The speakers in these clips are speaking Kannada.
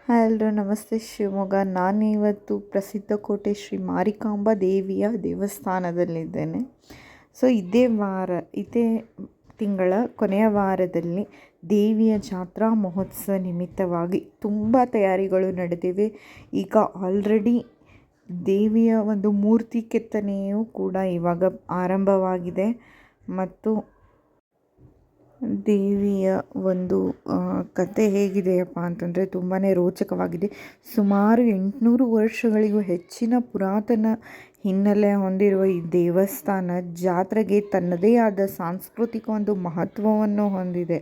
ಹಾಯ್ ಎಲ್ರು ನಮಸ್ತೆ ಶಿವಮೊಗ್ಗ. ನಾನಿವತ್ತು ಪ್ರಸಿದ್ಧ ಕೋಟೆ ಶ್ರೀ ಮಾರಿಕಾಂಬಾ ದೇವಿಯ ದೇವಸ್ಥಾನದಲ್ಲಿದ್ದೇನೆ. ಸೊ ಇದೇ ತಿಂಗಳ ಕೊನೆಯ ವಾರದಲ್ಲಿ ದೇವಿಯ ಜಾತ್ರಾ ಮಹೋತ್ಸವ ನಿಮಿತ್ತವಾಗಿ ತುಂಬ ತಯಾರಿಗಳು ನಡೆದಿವೆ. ಈಗ ಆಲ್ರೆಡಿ ದೇವಿಯ ಒಂದು ಮೂರ್ತಿ ಕೆತ್ತನೆಯೂ ಕೂಡ ಇವಾಗ ಆರಂಭವಾಗಿದೆ ಮತ್ತು ದೇವಿಯ ಒಂದು ಕತೆ ಹೇಗಿದೆಯಪ್ಪ ಅಂತಂದರೆ ತುಂಬಾ ರೋಚಕವಾಗಿದೆ. ಸುಮಾರು 800 ವರ್ಷಗಳಿಗೂ ಹೆಚ್ಚಿನ ಪುರಾತನ ಹಿನ್ನೆಲೆ ಹೊಂದಿರುವ ಈ ದೇವಸ್ಥಾನ ಜಾತ್ರೆಗೆ ತನ್ನದೇ ಆದ ಸಾಂಸ್ಕೃತಿಕ ಒಂದು ಮಹತ್ವವನ್ನು ಹೊಂದಿದೆ.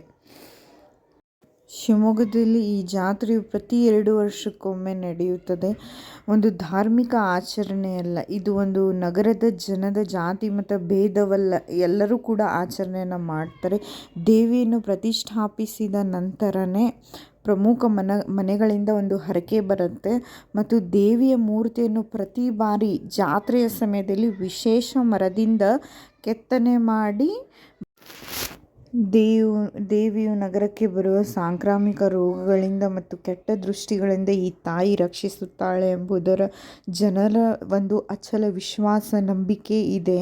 ಶಿವಮೊಗ್ಗದಲ್ಲಿ ಈ ಜಾತ್ರೆಯು ಪ್ರತಿ 2 ವರ್ಷಕ್ಕೊಮ್ಮೆ ನಡೆಯುತ್ತದೆ. ಒಂದು ಧಾರ್ಮಿಕ ಆಚರಣೆಯಲ್ಲ, ಇದು ಒಂದು ನಗರದ ಜನದ ಜಾತಿ ಮತ್ತು ಭೇದವಲ್ಲ, ಎಲ್ಲರೂ ಕೂಡ ಆಚರಣೆಯನ್ನು ಮಾಡ್ತಾರೆ. ದೇವಿಯನ್ನು ಪ್ರತಿಷ್ಠಾಪಿಸಿದ ನಂತರನೇ ಪ್ರಮುಖ ಮನೆಗಳಿಂದ ಒಂದು ಹರಕೆ ಬರುತ್ತೆ ಮತ್ತು ದೇವಿಯ ಮೂರ್ತಿಯನ್ನು ಪ್ರತಿ ಬಾರಿ ಜಾತ್ರೆಯ ಸಮಯದಲ್ಲಿ ವಿಶೇಷ ಮರದಿಂದ ಕೆತ್ತನೆ ಮಾಡಿ ದೇವಿಯು ನಗರಕ್ಕೆ ಬರುವ ಸಾಂಕ್ರಾಮಿಕ ರೋಗಗಳಿಂದ ಮತ್ತು ಕೆಟ್ಟ ದೃಷ್ಟಿಗಳಿಂದ ಈ ತಾಯಿ ರಕ್ಷಿಸುತ್ತಾಳೆ ಎಂಬುದರ ಜನರ ಒಂದು ಅಚಲ ವಿಶ್ವಾಸ, ನಂಬಿಕೆ ಇದೆ.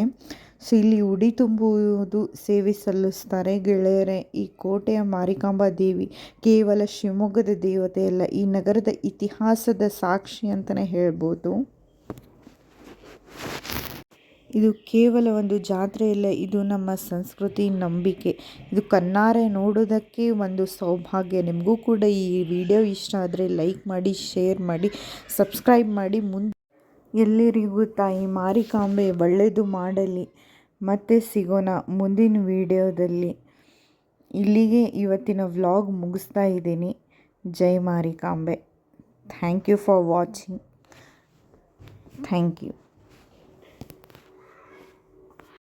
ಸೊ ಇಲ್ಲಿ ಉಡಿ ತುಂಬುವುದು, ಸೇವೆ ಸಲ್ಲಿಸ್ತಾರೆ. ಗೆಳೆಯರೇ, ಈ ಕೋಟೆಯ ಮಾರಿಕಾಂಬಾ ದೇವಿ ಕೇವಲ ಶಿವಮೊಗ್ಗದ ದೇವತೆಯಲ್ಲ, ಈ ನಗರದ ಇತಿಹಾಸದ ಸಾಕ್ಷಿ ಅಂತಲೇ ಹೇಳ್ಬೋದು. ಇದು ಕೇವಲ ಒಂದು ಜಾತ್ರೆಯಲ್ಲ, ಇದು ನಮ್ಮ ಸಂಸ್ಕೃತಿ, ನಂಬಿಕೆ. ಇದು ಕಣ್ಣಾರೆ ನೋಡೋದಕ್ಕೆ ಒಂದು ಸೌಭಾಗ್ಯ. ನಿಮಗೂ ಕೂಡ ಈ ವಿಡಿಯೋ ಇಷ್ಟ ಆದರೆ ಲೈಕ್ ಮಾಡಿ, ಶೇರ್ ಮಾಡಿ, ಸಬ್ಸ್ಕ್ರೈಬ್ ಮಾಡಿ. ಎಲ್ಲರಿಗೂ ತಾಯಿ ಮಾರಿಕಾಂಬೆ ಒಳ್ಳೆಯದು ಮಾಡಲಿ. ಮತ್ತೆ ಸಿಗೋಣ ಮುಂದಿನ ವಿಡಿಯೋದಲ್ಲಿ. ಇಲ್ಲಿಗೆ ಇವತ್ತಿನ ವ್ಲಾಗ್ ಮುಗಿಸ್ತಾ ಇದ್ದೀನಿ. ಜೈ Marikambe. Thank you for watching. Thank you.